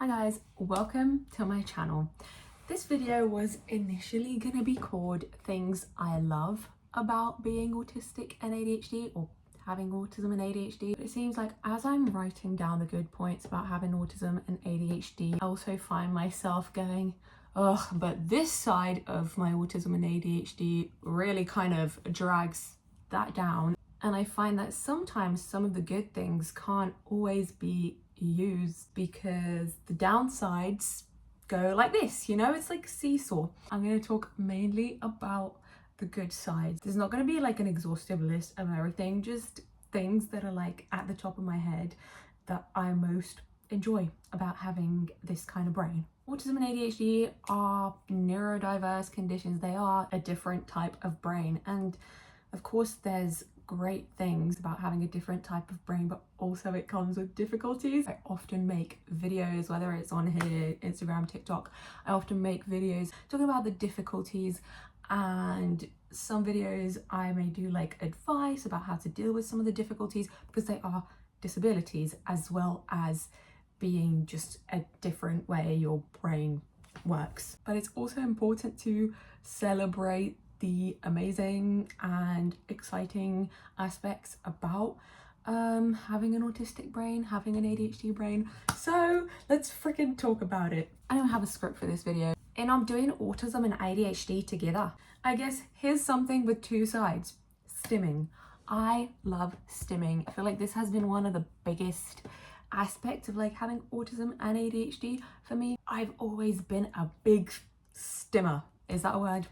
Hi guys, welcome to my channel. This video was initially gonna be called Things I Love About Being Autistic and ADHD, or having autism and ADHD. But it seems like as I'm writing down the good points about having autism and ADHD, I also find myself going, ugh, but this side of my autism and ADHD really kind of drags that down. And I find that sometimes some of the good things can't always be used because the downsides go like this, you know, it's like a seesaw. I'm going to talk mainly about the good sides. There's not going to be like an exhaustive list of everything, just things that are like at the top of my head that I most enjoy about having this kind of brain. Autism and ADHD are neurodiverse conditions. They are a different type of brain, and of course there's great things about having a different type of brain, but also it comes with difficulties. I often make videos, whether it's on here, Instagram, TikTok, I often make videos talking about the difficulties, and some videos I may do like advice about how to deal with some of the difficulties because they are disabilities as well as being just a different way your brain works. But it's also important to celebrate the amazing and exciting aspects about having an autistic brain, having an ADHD brain. So let's freaking talk about it. I don't have a script for this video, and I'm doing autism and ADHD together. I guess here's something with two sides. Stimming. I love stimming. I feel like this has been one of the biggest aspects of like having autism and ADHD for me. I've always been a big stimmer. Is that a word?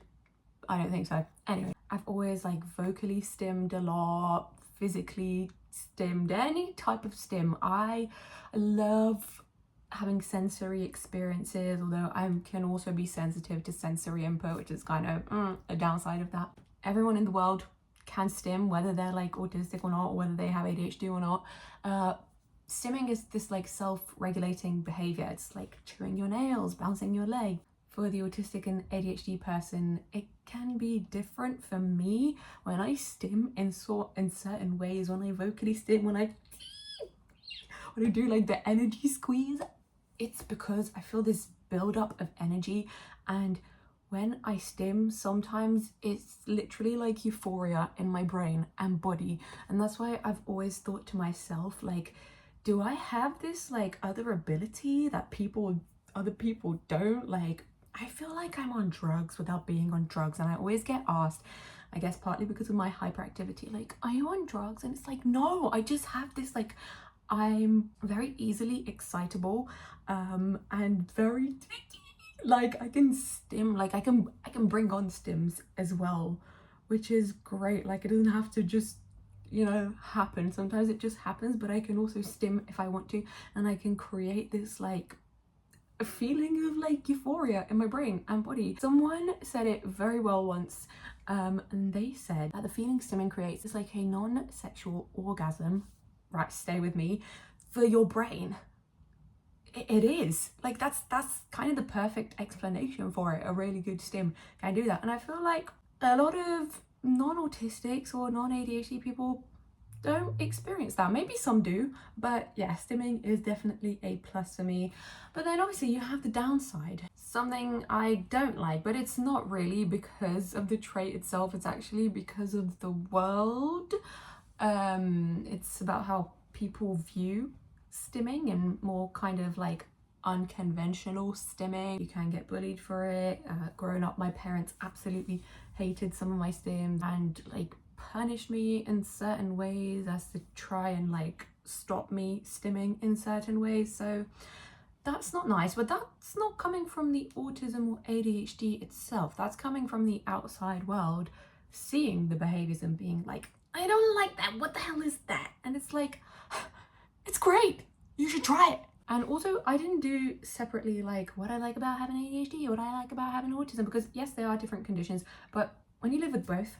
I don't think so. Anyway, I've always like vocally stimmed a lot, physically stimmed, any type of stim. I love having sensory experiences, although I can also be sensitive to sensory input, which is kind of a downside of that. Everyone in the world can stim, whether they're like autistic or not, or whether they have ADHD or not. Stimming is this like self-regulating behavior. It's like chewing your nails, bouncing your leg. For the autistic and ADHD person, it can be different. For me, when I stim in certain ways, when I vocally stim, when I do like the energy squeeze, it's because I feel this build-up of energy, and when I stim, sometimes it's literally like euphoria in my brain and body. And that's why I've always thought to myself, like, do I have this like other ability that other people don't? Like, I feel like I'm on drugs without being on drugs, and I always get asked, I guess partly because of my hyperactivity, like, are you on drugs? And it's like, no, I just have this, like, I'm very easily excitable, and very like I can stim, like I can bring on stims as well, which is great. Like, it doesn't have to just, you know, happen. Sometimes it just happens, but I can also stim if I want to, and I can create this like a feeling of like euphoria in my brain and body. Someone said it very well once, and they said that the feeling stimming creates is like a non-sexual orgasm, right, stay with me, for your brain. It is like that's kind of the perfect explanation for it. A really good stim can do that, and I feel like a lot of non-autistics or non-ADHD people don't experience that. Maybe some do, but yeah, stimming is definitely a plus for me. But then obviously you have the downside, something I don't like, but it's not really because of the trait itself, it's actually because of the world. It's about how people view stimming and more kind of like unconventional stimming. You can get bullied for it. Growing up, my parents absolutely hated some of my stims and like punished me in certain ways as to try and like stop me stimming in certain ways. So that's not nice, but that's not coming from the autism or ADHD itself. That's coming from the outside world, seeing the behaviors and being like, I don't like that, what the hell is that? And it's like, it's great, you should try it. And also, I didn't do separately like what I like about having ADHD or what I like about having autism, because yes, they are different conditions, but when you live with both,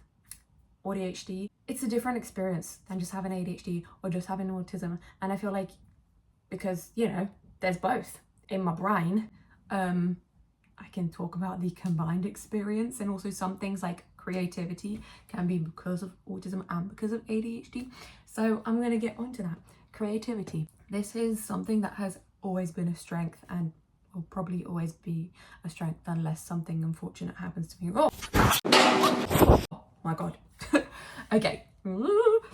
ADHD, it's a different experience than just having ADHD or just having autism. And I feel like because, you know, there's both in my brain, I can talk about the combined experience. And also some things like creativity can be because of autism and because of ADHD. So I'm going to get onto that. Creativity. This is something that has always been a strength and will probably always be a strength unless something unfortunate happens to me. Oh my god. Okay.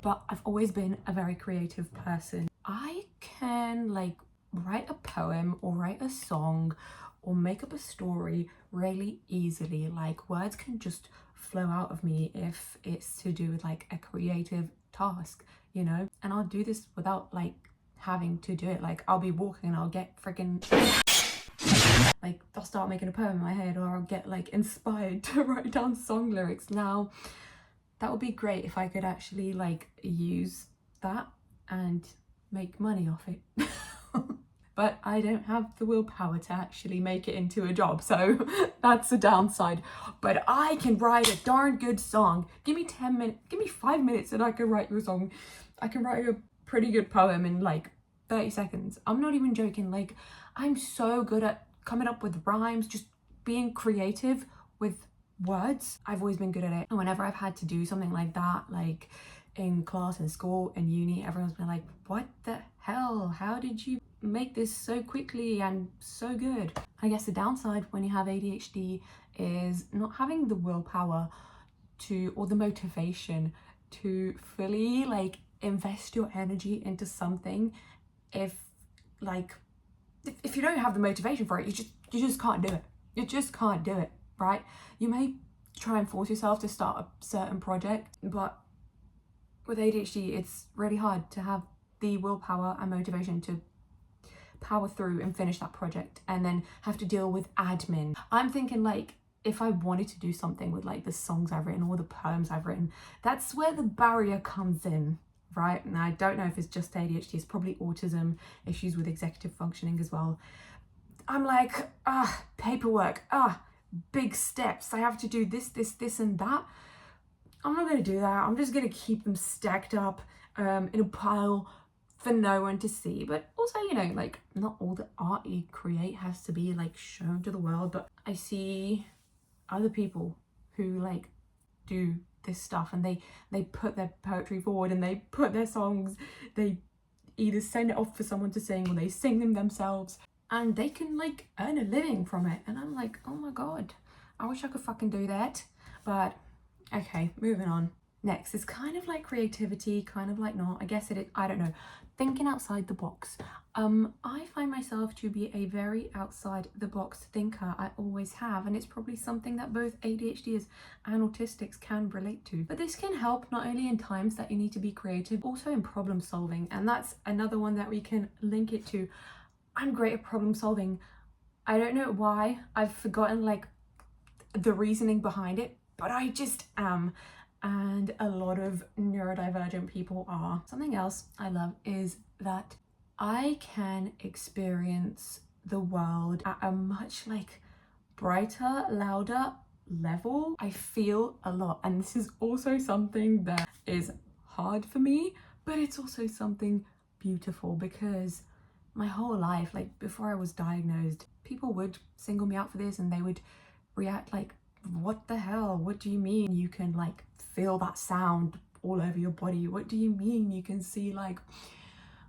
But I've always been a very creative person. I can like write a poem or write a song or make up a story really easily. Like words can just flow out of me if it's to do with like a creative task, you know? And I'll do this without like having to do it. Like I'll be walking and I'll get freaking like I'll start making a poem in my head, or I'll get like inspired to write down song lyrics. Now that would be great if I could actually like use that and make money off it. But I don't have the willpower to actually make it into a job, so that's a downside. But I can write a darn good song. Give me 10 minutes, give me 5 minutes and I can write you a song. I can write a pretty good poem in like 30 seconds. I'm not even joking. Like I'm so good at coming up with rhymes, just being creative with words. I've always been good at it. And whenever I've had to do something like that, like in class, in school, in uni, everyone's been like, what the hell? How did you make this so quickly and so good? I guess the downside when you have ADHD is not having the willpower to, or the motivation to fully like invest your energy into something. If you don't have the motivation for it, you just can't do it. You just can't do it, right? You may try and force yourself to start a certain project, but with ADHD, it's really hard to have the willpower and motivation to power through and finish that project and then have to deal with admin. I'm thinking like, if I wanted to do something with like the songs I've written or the poems I've written, that's where the barrier comes in, right? And I don't know if it's just ADHD, it's probably autism, issues with executive functioning as well. I'm like, paperwork, big steps. I have to do this, and that. I'm not going to do that. I'm just going to keep them stacked up in a pile for no one to see. But also, you know, like not all the art you create has to be like shown to the world. But I see other people who like do this stuff and they put their poetry forward and they put their songs, they either send it off for someone to sing or they sing them themselves, and they can like earn a living from it. And I'm like, oh my god, I wish I could fucking do that. But okay, moving on. Next is kind of like creativity, kind of like not. I guess it is, I don't know. Thinking outside the box. I find myself to be a very outside the box thinker. I always have, and it's probably something that both ADHDs and autistics can relate to. But this can help not only in times that you need to be creative, also in problem solving. And that's another one that we can link it to. I'm great at problem solving. I don't know why. I've forgotten like the reasoning behind it, but I just am. And a lot of neurodivergent people are. Something else I love is that I can experience the world at a much like brighter, louder level. I feel a lot, and this is also something that is hard for me, but it's also something beautiful, because my whole life, like before I was diagnosed, people would single me out for this and they would react like, what the hell? What do you mean you can like feel that sound all over your body? What do you mean you can see like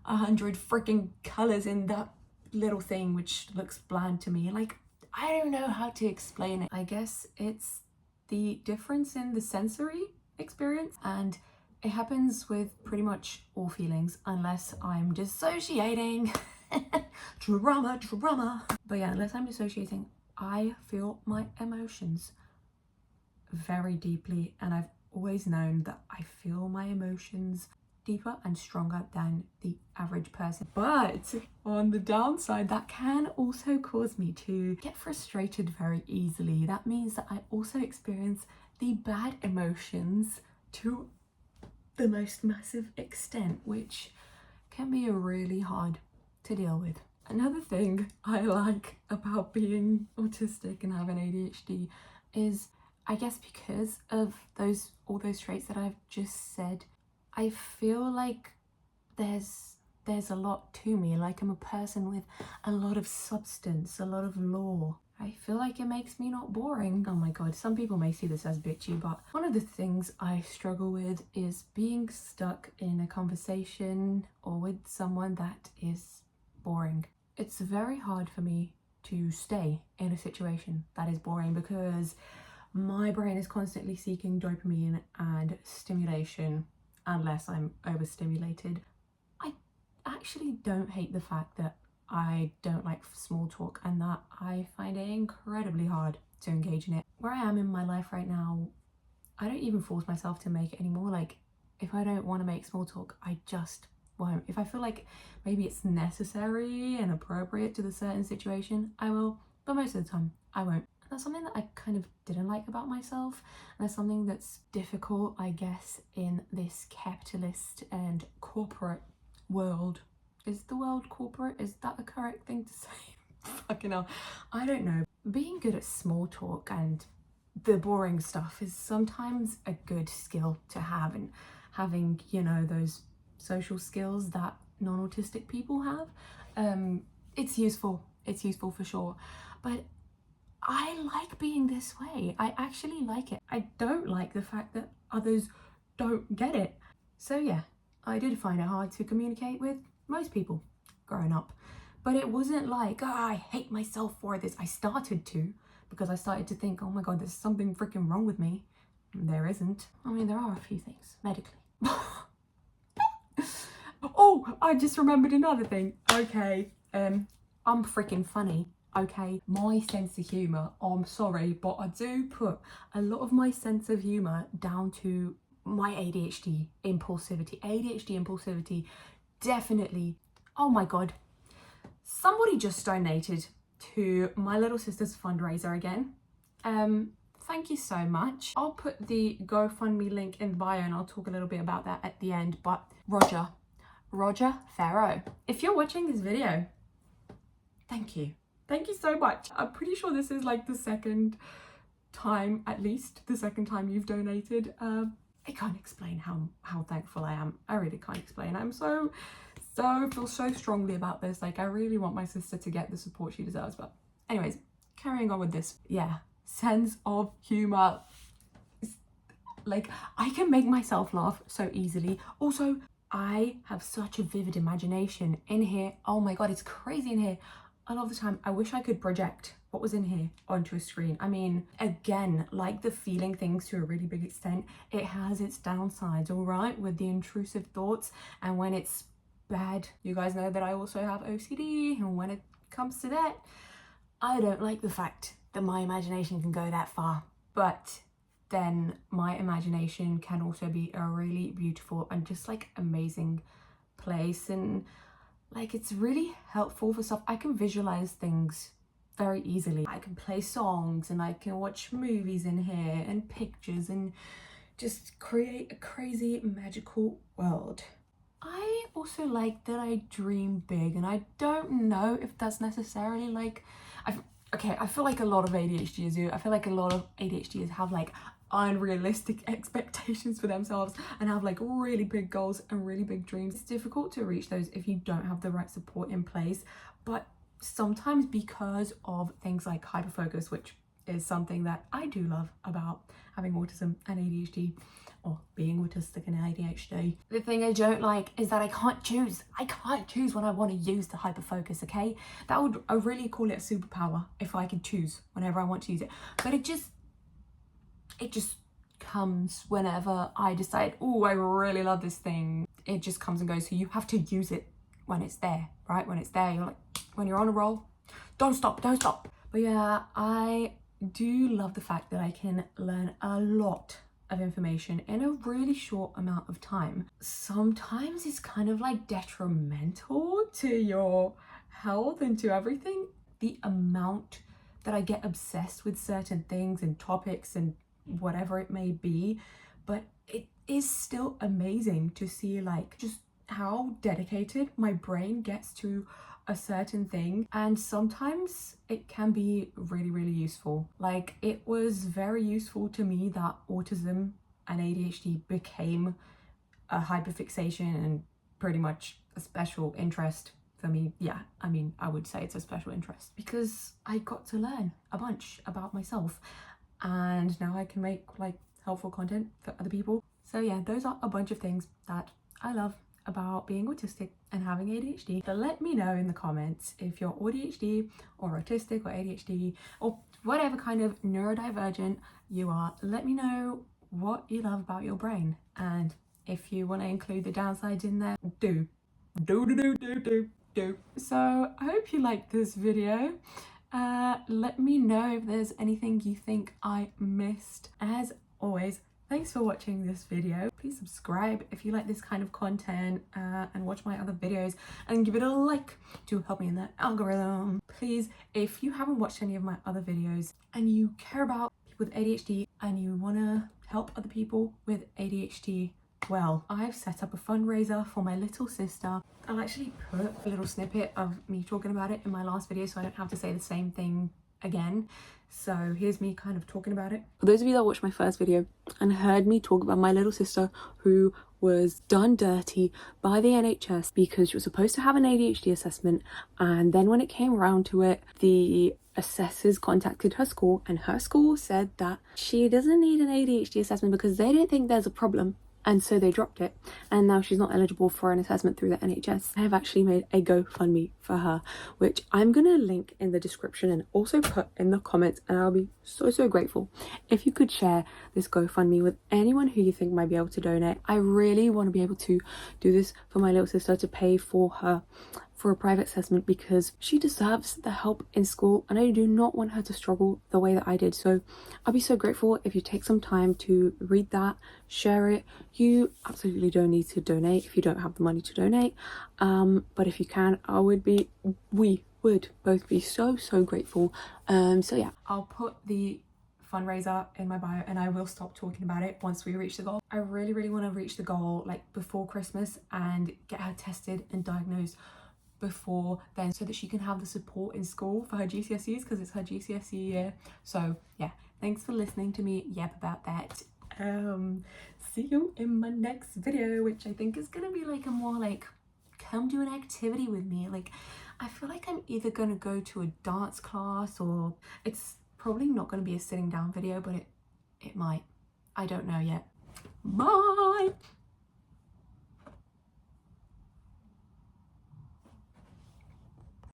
100 freaking colors in that little thing which looks bland to me? Like, I don't know how to explain it. I guess it's the difference in the sensory experience, and it happens with pretty much all feelings unless I'm dissociating. Drama. But yeah, unless I'm dissociating, I feel my emotions very deeply, and I've always known that I feel my emotions deeper and stronger than the average person. But on the downside, that can also cause me to get frustrated very easily. That means that I also experience the bad emotions to the most massive extent, which can be really hard to deal with. Another thing I like about being autistic and having ADHD is, I guess because of all those traits that I've just said, I feel like there's a lot to me. Like I'm a person with a lot of substance, a lot of lore. I feel like it makes me not boring. Oh my god, some people may see this as bitchy, but one of the things I struggle with is being stuck in a conversation or with someone that is boring. it's very hard for me to stay in a situation that is boring because my brain is constantly seeking dopamine and stimulation unless I'm overstimulated. I actually don't hate the fact that I don't like small talk and that I find it incredibly hard to engage in it. Where I am in my life right now, I don't even force myself to make it anymore. Like, if I don't want to make small talk, I just won't. If I feel like maybe it's necessary and appropriate to the certain situation, I will, but most of the time I won't. And that's something that I kind of didn't like about myself, and that's something that's difficult, I guess, in this capitalist and corporate world. Is the world corporate? Is that the correct thing to say? Fucking hell, I don't know. Being good at small talk and the boring stuff is sometimes a good skill to have, and having, you know, those social skills that non-autistic people have, it's useful for sure. But I like being this way. I actually like it. I don't like the fact that others don't get it. So yeah, I did find it hard to communicate with most people growing up, but it wasn't like, oh, I hate myself for this. I started to, because I started to think, oh my god, there's something freaking wrong with me. There isn't. I mean, there are a few things medically. Oh, I just remembered another thing. Okay, I'm freaking funny. Okay, my sense of humour, I'm sorry, but I do put a lot of my sense of humour down to my ADHD impulsivity. ADHD impulsivity, definitely. Oh my god, somebody just donated to my little sister's fundraiser again. Thank you so much. I'll put the GoFundMe link in the bio and I'll talk a little bit about that at the end. But Roger Farrow, if you're watching this video, thank you so much. I'm pretty sure this is like the second time, at least the second time you've donated. I can't explain how thankful I am. I really can't explain. I'm feel so strongly about this. Like, I really want my sister to get the support she deserves. But anyways, carrying on with this. Yeah, sense of humor. Like, I can make myself laugh so easily. Also, I have such a vivid imagination in here. Oh my god, it's crazy in here. A lot of the time, I wish I could project what was in here onto a screen. I mean, again, like the feeling things to a really big extent, it has its downsides, all right, with the intrusive thoughts. And when it's bad, you guys know that I also have OCD, and when it comes to that, I don't like the fact that my imagination can go that far. But then my imagination can also be a really beautiful and just like amazing place, and like it's really helpful for stuff. I can visualize things very easily. I can play songs and I can watch movies in here and pictures and just create a crazy magical world. I also like that I dream big, and I don't know if that's necessarily like, I feel like a lot of ADHDers do. I feel like a lot of ADHDers have like unrealistic expectations for themselves and have like really big goals and really big dreams. It's difficult to reach those if you don't have the right support in place, but sometimes because of things like hyperfocus, which is something that I do love about having autism and ADHD, or being autistic and ADHD. The thing I don't like is that I can't choose when I want to use the hyperfocus, okay? I really call it a superpower if I could choose whenever I want to use it. But it just comes whenever I decide, oh, I really love this thing. It just comes and goes. So you have to use it when it's there, right? When it's there, you're like, when you're on a roll, don't stop. But yeah, I do love the fact that I can learn a lot of information in a really short amount of time. Sometimes it's kind of like detrimental to your health and to everything. The amount that I get obsessed with certain things and topics and whatever it may be, but it is still amazing to see like just how dedicated my brain gets to a certain thing, and sometimes it can be really useful. Like, it was very useful to me that autism and ADHD became a hyperfixation and pretty much a special interest for me. Yeah, I mean, I would say it's a special interest because I got to learn a bunch about myself, and now I can make like helpful content for other people. So yeah, those are a bunch of things that I love about being autistic and having ADHD. So let me know in the comments if you're ADHD or autistic or ADHD or whatever kind of neurodivergent you are. Let me know what you love about your brain, and if you want to include the downsides in there, do. So I hope you liked this video. Let me know if there's anything you think I missed. As always, thanks for watching this video. Please subscribe if you like this kind of content, and watch my other videos, and give it a like to help me in the algorithm. Please, if you haven't watched any of my other videos and you care about people with ADHD and you want to help other people with ADHD, well, I've set up a fundraiser for my little sister. I'll actually put a little snippet of me talking about it in my last video so I don't have to say the same thing again. So here's me kind of talking about it. For those of you that watched my first video and heard me talk about my little sister who was done dirty by the NHS because she was supposed to have an ADHD assessment, and then when it came around to it, the assessors contacted her school and her school said that she doesn't need an ADHD assessment because they don't think there's a problem. And so they dropped it, and now she's not eligible for an assessment through the NHS. I have actually made a GoFundMe for her, which I'm gonna link in the description and also put in the comments, and I'll be so grateful if you could share this GoFundMe with anyone who you think might be able to donate. I really want to be able to do this for my little sister, to pay for her for a private assessment, because she deserves the help in school and I do not want her to struggle the way that I did. So I'll be so grateful if you take some time to read that, share it. You absolutely don't need to donate if you don't have the money to donate, but if you can, we would both be so grateful. So yeah, I'll put the fundraiser in my bio and I will stop talking about it once we reach the goal. I really want to reach the goal like before Christmas and get her tested and diagnosed before then, so that she can have the support in school for her GCSEs, because it's her GCSE year. So yeah, thanks for listening to me yap about that. See you in my next video, which I think is gonna be like a more like, come do an activity with me. Like, I feel like I'm either gonna go to a dance class, or it's probably not gonna be a sitting down video, but it might. I don't know yet. Bye.